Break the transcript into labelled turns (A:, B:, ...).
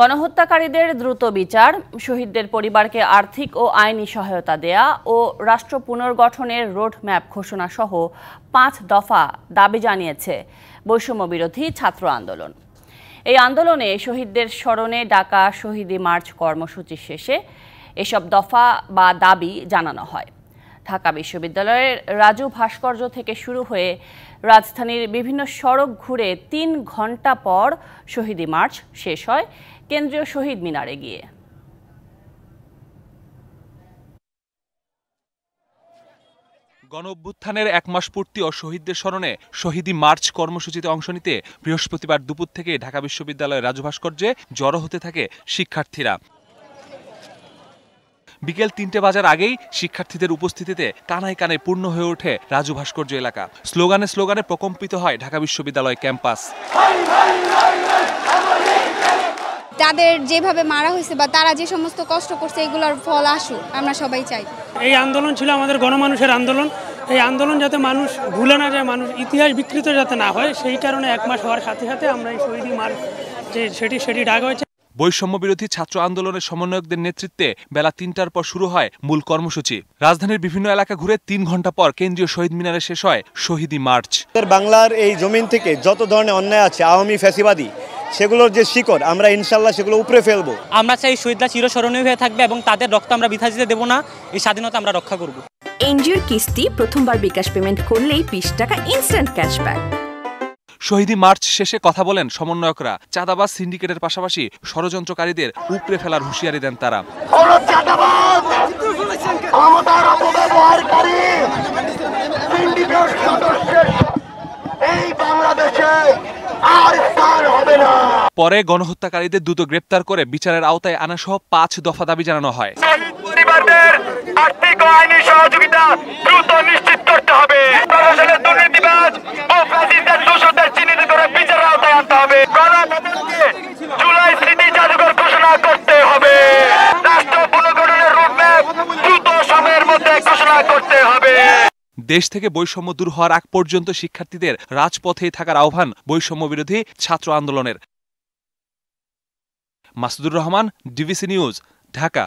A: গণহত্যাকারীদের দ্রুত বিচার, শহীদদের পরিবারকে আর্থিক ও আইনি সহায়তা দেয়া ও রাষ্ট্র পুনর্গঠনের রোডম্যাপ ঘোষণা সহ ৫ দফা দাবি জানিয়েছে বৈষম্যবিরোধী ছাত্র আন্দোলন। এই আন্দোলনে শহীদদের স্মরণে ডাকা শহীদি মার্চ কর্মসূচি শেষে এসব দফা বা দাবি জানানো হয়। ঢাকা বিশ্ববিদ্যালয়ের রাজু ভাস্কর্য থেকে শুরু হয়ে রাজধানীর বিভিন্ন সড়ক ঘুরে ৩ ঘণ্টা পর শহীদি মার্চ শেষ হয় কেন্দ্রীয় শহীদ মিনারে গিয়ে।
B: গণঅভ্যুত্থানের ১ মাস পূর্তি ও শহীদদের স্মরণে শহীদি মার্চ কর্মসূচিতে অংশ নিতে বৃহস্পতিবার দুপুর থেকে ঢাকা বিশ্ববিদ্যালয়ের রাজু ভাস্কর্যে জড়ো হতে থাকে শিক্ষার্থীরা। বিকেল ৩টে বাজার আগেই শিক্ষার্থীদের উপস্থিতিতে কানায় কানায় পূর্ণ হয়ে ওঠে রাজু ভাস্কর্য এলাকা। স্লোগানে স্লোগানে প্রকম্পিত হয় ঢাকা বিশ্ববিদ্যালয় ক্যাম্পাস।
C: তাদের যেভাবে মারা হয়েছে বা তারা যে সমস্ত কষ্ট করছে এগুলোর ফল আসুক, আমরা সবাই চাই।
D: এই আন্দোলন ছিল আমাদের গণমানুষের আন্দোলন। এই আন্দোলন যাতে মানুষ ভুলে না যায়, মানুষ ইতিহাস বিকৃত যাতে না হয়, সেই কারণে ১ মাস হওয়ার সাথে সাথে আমরা এই শহীদি মার্চ সেটি ডাকা হয়েছে।
B: বৈষম্য বিরোধী ছাত্র আন্দোলনের সমন্বয়কদের নেতৃত্বে বেলা ৩টার পর শুরু হয় মূল কর্মসূচি। রাজধানীর বিভিন্ন এলাকা ঘুরে ৩ ঘণ্টা পর কেন্দ্রীয় শহীদ মিনারে শেষ হয় শহীদি মার্চ।
E: বাংলার এই জমিন থেকে যত ধরনের অন্যায় আছে, আওয়ামী ফ্যাসিবাদী, সেগুলোর যে শিকড়, আমরা ইনশাল্লাহ সেগুলো উপড়ে ফেলবো।
F: আমরা চাই শহীদরা চিরস্মরণীয় হয়ে থাকবে এবং তাদের রক্ত আমরা বৃথা যেতে দেব না। এই স্বাধীনতা আমরা রক্ষা করব।
G: এনজিওর কিস্তি প্রথমবার বিকাশ পেমেন্ট করলেই ২০ টাকা ইনস্ট্যান্ট ক্যাশব্যাক।
B: শহীদি মার্চ শেষে কথা বলেন সমন্বয়করা। চাঁদাবাজ সিন্ডিকেটের পাশাপাশি ষড়যন্ত্রকারীদের উপড়ে ফেলার হুঁশিয়ারি দেন তারা। পরে গণহত্যাকারীদের দ্রুত গ্রেপ্তার করে বিচারের আওতায় আনা সহ ৫ দফা দাবি জানানো হয়।
H: পরিবারদের আর্থিক ও আইনি সহযোগিতা দ্রুত নিশ্চিত করতে হবে। প্রশাসনের দুর্নীতিবাজ ও ফ্যাসিস্টদের দোষীদের চিহ্নিত করে বিচারের আওতায় আনতে হবে। গণতন্ত্রকে জুলাই স্মৃতি জাদুঘর ঘোষণা করতে হবে। রাষ্ট্র পুনর্গঠনের রোডম্যাপ দ্রুত সময়ের মধ্যে ঘোষণা করতে হবে।
B: দেশ থেকে বৈষম্য দূর হওয়ার আগ পর্যন্ত শিক্ষার্থীদের রাজপথেই থাকার আহ্বান বৈষম্য বিরোধী ছাত্র আন্দোলনের। Masudur Rahman, DBC news, Dhaka.